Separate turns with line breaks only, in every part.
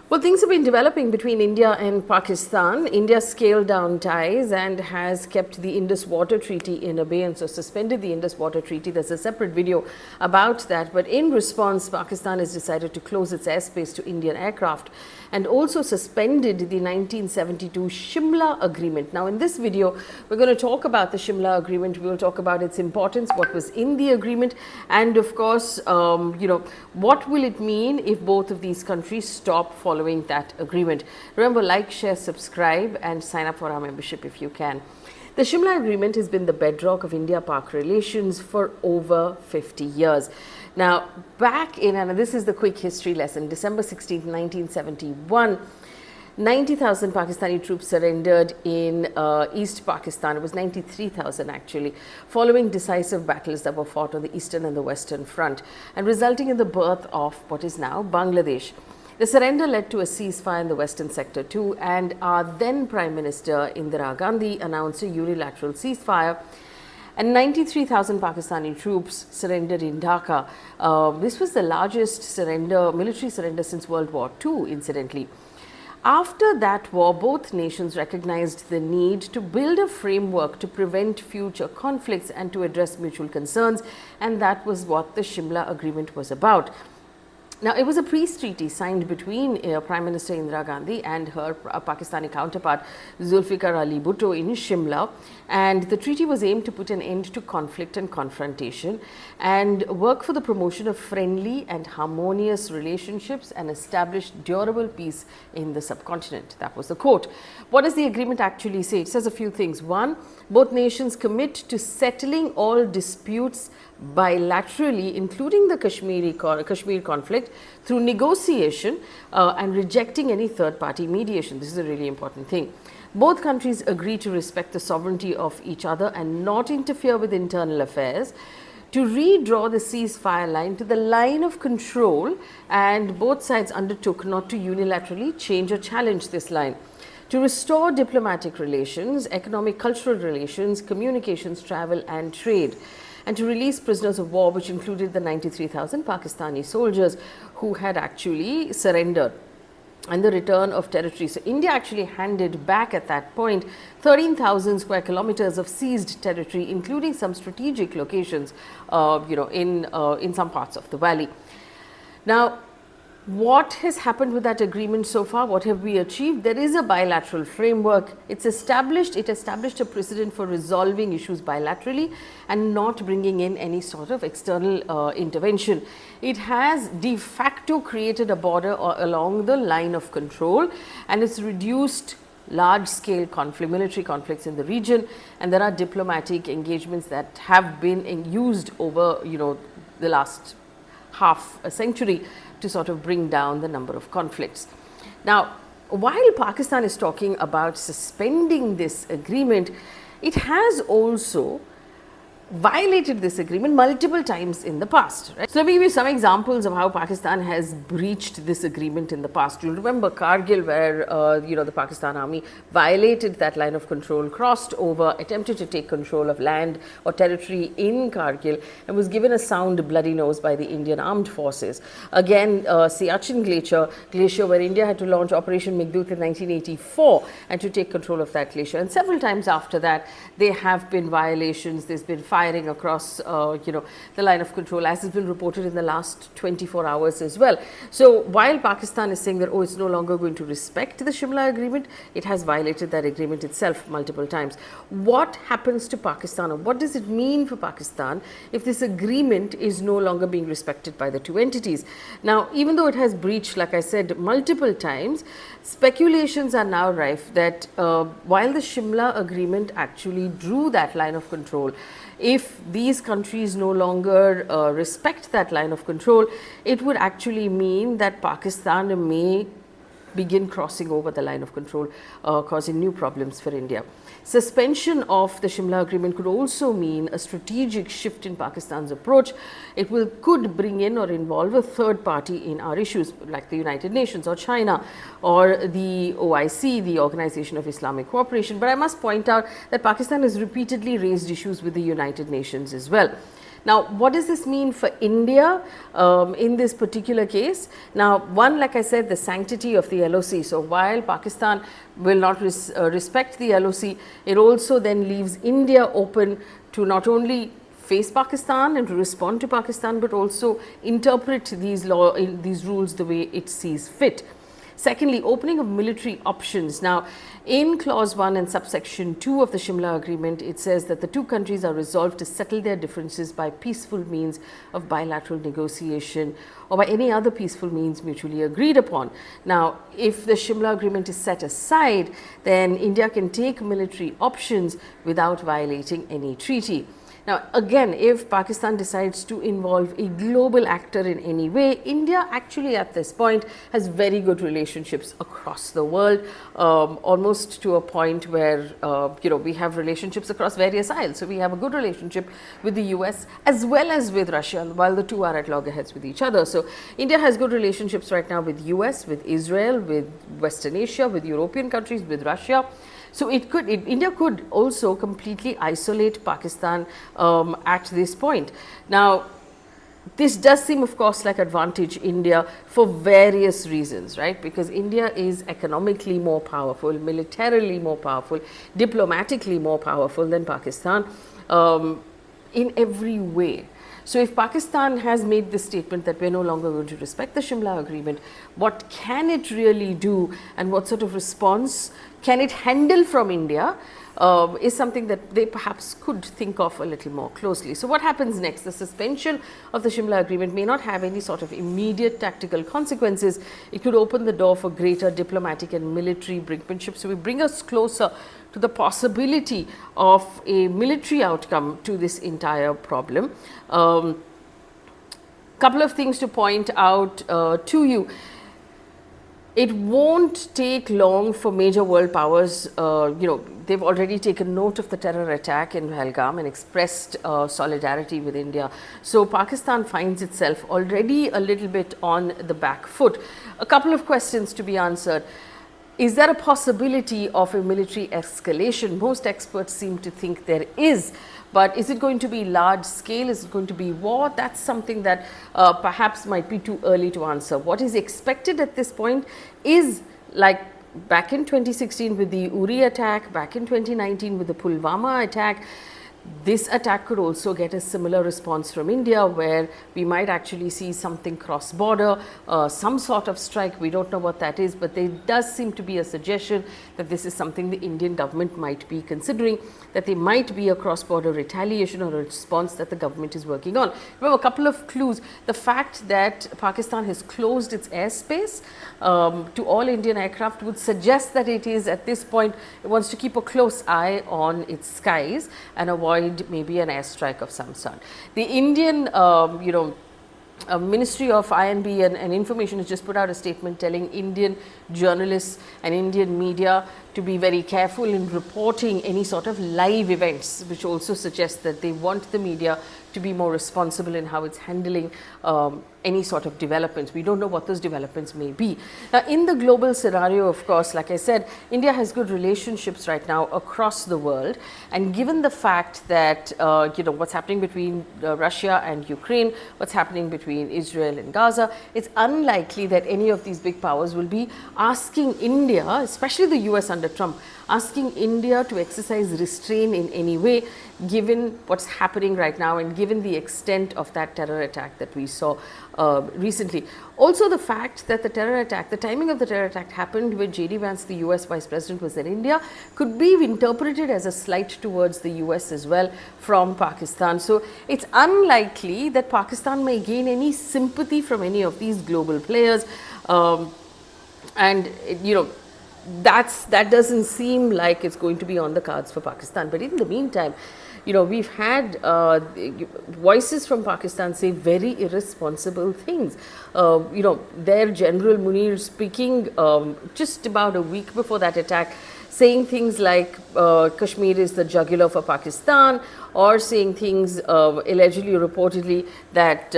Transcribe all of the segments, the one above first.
Well, things have been developing between India and Pakistan. India scaled down ties and has kept the Indus Water Treaty in abeyance, or suspended the Indus Water Treaty. There's a separate video about that. But in response, Pakistan has decided to close its airspace to Indian aircraft and also suspended the 1972 Shimla Agreement. Now, in this video, we're going to talk about the Shimla Agreement. We will talk about its importance, what was in the agreement, and of course, what will it mean if both of these countries stop following that agreement. Remember, like, share, subscribe and sign up for our membership if you can. The Shimla Agreement has been the bedrock of India-Pak relations for over 50 years. Now, back in, and this is the quick history lesson, December 16, 1971, 90,000 Pakistani troops surrendered in East Pakistan. It was 93,000 actually, following decisive battles that were fought on the eastern and the western front, and resulting in the birth of what is now Bangladesh. The surrender led to a ceasefire in the western sector too, and our then Prime Minister Indira Gandhi announced a unilateral ceasefire, and 93,000 Pakistani troops surrendered in Dhaka. This was the largest military surrender since World War II, incidentally. After that war, both nations recognized the need to build a framework to prevent future conflicts and to address mutual concerns, and that was what the Shimla Agreement was about. Now, it was a peace treaty signed between Prime Minister Indira Gandhi and her Pakistani counterpart Zulfikar Ali Bhutto in Shimla, and the treaty was aimed to put an end to conflict and confrontation and work for the promotion of friendly and harmonious relationships and establish durable peace in the subcontinent. That was the quote. What does the agreement actually say? It says a few things. One, both nations commit to settling all disputes bilaterally, including the Kashmir conflict, through negotiation and rejecting any third-party mediation. This is a really important thing. Both countries agree to respect the sovereignty of each other and not interfere with internal affairs, to redraw the ceasefire line to the line of control, and both sides undertook not to unilaterally change or challenge this line, to restore diplomatic relations, economic, cultural relations, communications, travel and trade, and to release prisoners of war, which included the 93,000 Pakistani soldiers who had actually surrendered, and the return of territory. So India actually handed back at that point 13,000 square kilometers of seized territory, including some strategic locations, in some parts of the valley. Now, what has happened with that agreement so far? What have we achieved? There is a bilateral framework. It established a precedent for resolving issues bilaterally and not bringing in any sort of external intervention. It has de facto created a border along the line of control, and it's reduced large-scale military conflicts in the region, and there are diplomatic engagements that have been used over the last half a century to sort of bring down the number of conflicts. Now, while Pakistan is talking about suspending this agreement, it has also violated this agreement multiple times in the past. Right? So let me give you some examples of how Pakistan has breached this agreement in the past. You'll remember Kargil, where the Pakistan army violated that line of control, crossed over, attempted to take control of land or territory in Kargil, and was given a sound bloody nose by the Indian armed forces. Again, Siachen Glacier, where India had to launch Operation Meghdoot in 1984 and to take control of that glacier. And several times after that, there have been violations. There's been firing across, the line of control, as has been reported in the last 24 hours as well. So while Pakistan is saying that, it's no longer going to respect the Shimla Agreement, it has violated that agreement itself multiple times. What happens to Pakistan, or what does it mean for Pakistan if this agreement is no longer being respected by the two entities? Now, even though it has breached, like I said, multiple times, speculations are now rife that while the Shimla Agreement actually drew that line of control, if these countries no longer respect that line of control, it would actually mean that Pakistan may begin crossing over the line of control, causing new problems for India. Suspension of the Shimla Agreement could also mean a strategic shift in Pakistan's approach. It could bring in or involve a third party in our issues, like the United Nations or China or the OIC, the Organization of Islamic Cooperation. But I must point out that Pakistan has repeatedly raised issues with the United Nations as well. Now, what does this mean for India in this particular case? Now, one, like I said, the sanctity of the LOC. So, while Pakistan will not respect the LOC, it also then leaves India open to not only face Pakistan and to respond to Pakistan, but also interpret these rules the way it sees fit. Secondly, opening of military options. Now, in clause 1 and subsection 2 of the Shimla Agreement, it says that the two countries are resolved to settle their differences by peaceful means of bilateral negotiation or by any other peaceful means mutually agreed upon. Now, if the Shimla Agreement is set aside, then India can take military options without violating any treaty. Now, again, if Pakistan decides to involve a global actor in any way, India actually at this point has very good relationships across the world, almost to a point where, we have relationships across various aisles. So, we have a good relationship with the US as well as with Russia, while the two are at loggerheads with each other. So, India has good relationships right now with US, with Israel, with Western Asia, with European countries, with Russia. So, India could also completely isolate Pakistan at this point. Now, this does seem, of course, like advantage India for various reasons, right? Because India is economically more powerful, militarily more powerful, diplomatically more powerful than Pakistan in every way. So, if Pakistan has made this statement that we're no longer going to respect the Shimla Agreement, what can it really do and what sort of response can it handle from India is something that they perhaps could think of a little more closely. So, what happens next? The suspension of the Shimla Agreement may not have any sort of immediate tactical consequences. It could open the door for greater diplomatic and military brinkmanship. So, we bring us closer to the possibility of a military outcome to this entire problem. Couple of things to point out to you. It won't take long for major world powers, they've already taken note of the terror attack in Pahalgam and expressed solidarity with India. So, Pakistan finds itself already a little bit on the back foot. A couple of questions to be answered. Is there a possibility of a military escalation? Most experts seem to think there is. But is it going to be large scale? Is it going to be war? That's something that perhaps might be too early to answer. What is expected at this point is like back in 2016 with the Uri attack, back in 2019 with the Pulwama attack. This attack could also get a similar response from India, where we might actually see something cross border, some sort of strike. We don't know what that is, but there does seem to be a suggestion that this is something the Indian government might be considering, that there might be a cross border retaliation or a response that the government is working on. Remember, a couple of clues. The fact that Pakistan has closed its airspace to all Indian aircraft would suggest that it is at this point, it wants to keep a close eye on its skies and avoid maybe an airstrike of some sort. The Indian, Ministry of INB and Information has just put out a statement telling Indian journalists and Indian media to be very careful in reporting any sort of live events, which also suggests that they want the media to be more responsible in how it's handling any sort of developments. We don't know what those developments may be. Now, in the global scenario, of course, like I said, India has good relationships right now across the world. And given the fact that, what's happening between Russia and Ukraine, what's happening between Israel and Gaza, it's unlikely that any of these big powers will be asking India, especially the US under Trump, asking India to exercise restraint in any way, given what's happening right now and given the extent of that terror attack that we saw recently. Also, the fact that the timing of the terror attack happened when J.D. Vance, the US Vice President, was in India, could be interpreted as a slight towards the US as well from Pakistan. So, it's unlikely that Pakistan may gain any sympathy from any of these global players. That doesn't seem like it's going to be on the cards for Pakistan. But in the meantime, we've had voices from Pakistan say very irresponsible things. Their General Munir speaking just about a week before that attack saying things like Kashmir is the jugular for Pakistan, or saying things allegedly or reportedly that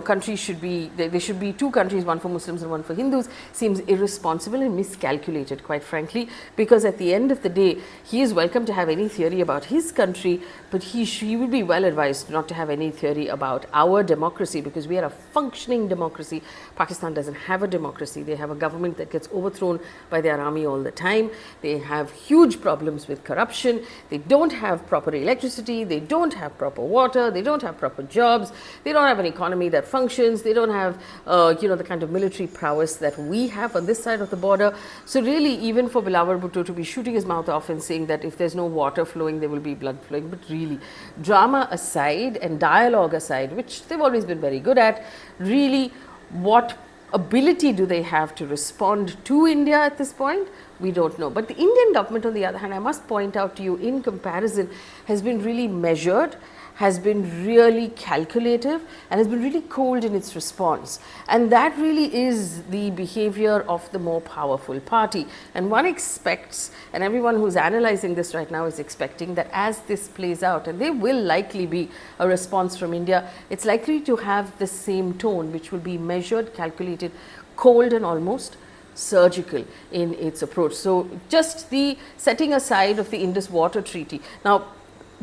countries should be, there should be two countries, one for Muslims and one for Hindus, seems irresponsible and miscalculated, quite frankly, because at the end of the day, he is welcome to have any theory about his country, but he would be well advised not to have any theory about our democracy, because we are a functioning democracy. Pakistan doesn't have a democracy. They have a government that gets overthrown by their army all the time. They have huge problems with corruption. They don't have proper electricity. They don't have proper water. They don't have proper jobs. They don't have an economy that functions. They don't have, the kind of military prowess that we have on this side of the border. So really, even for Bilawal Bhutto to be shooting his mouth off and saying that if there's no water flowing, there will be blood flowing. But really, drama aside and dialogue aside, which they've always been very good at, really, what ability do they have to respond to India at this point? We don't know. But the Indian government, on the other hand, I must point out to you, in comparison, has been really measured, has been really calculative, and has been really cold in its response. And that really is the behavior of the more powerful party. And one expects, and everyone who's analyzing this right now is expecting, that as this plays out, and there will likely be a response from India, it's likely to have the same tone, which will be measured, calculated, cold, and almost surgical in its approach. So just the setting aside of the Indus Water Treaty. Now,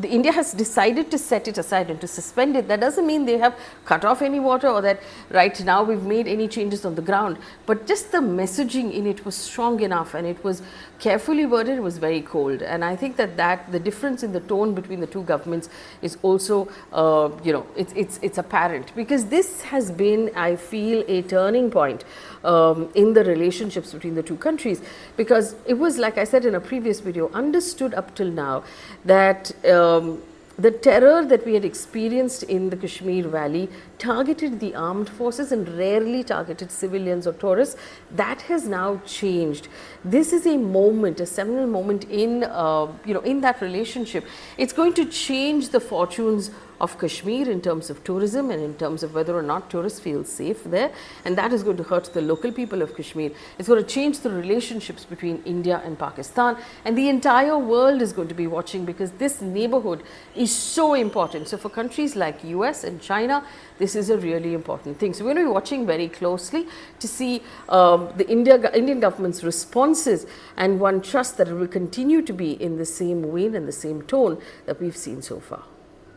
India has decided to set it aside and to suspend it. That doesn't mean they have cut off any water, or that right now we've made any changes on the ground. But just the messaging in it was strong enough, and it was carefully worded, it was very cold. And I think that the difference in the tone between the two governments is also, it's apparent, because this has been, I feel, a turning point in the relationships between the two countries, because it was, like I said in a previous video, understood up till now that the terror that we had experienced in the Kashmir Valley targeted the armed forces and rarely targeted civilians or tourists. That has now changed. This is a moment, a seminal moment in that relationship. It's going to change the fortunes of Kashmir in terms of tourism and in terms of whether or not tourists feel safe there, and that is going to hurt the local people of Kashmir. It's going to change the relationships between India and Pakistan, and the entire world is going to be watching, because this neighborhood is so important. So for countries like US and China, this is a really important thing. So we're going to be watching very closely to see the Indian government's responses, and one trusts that it will continue to be in the same vein and the same tone that we've seen so far.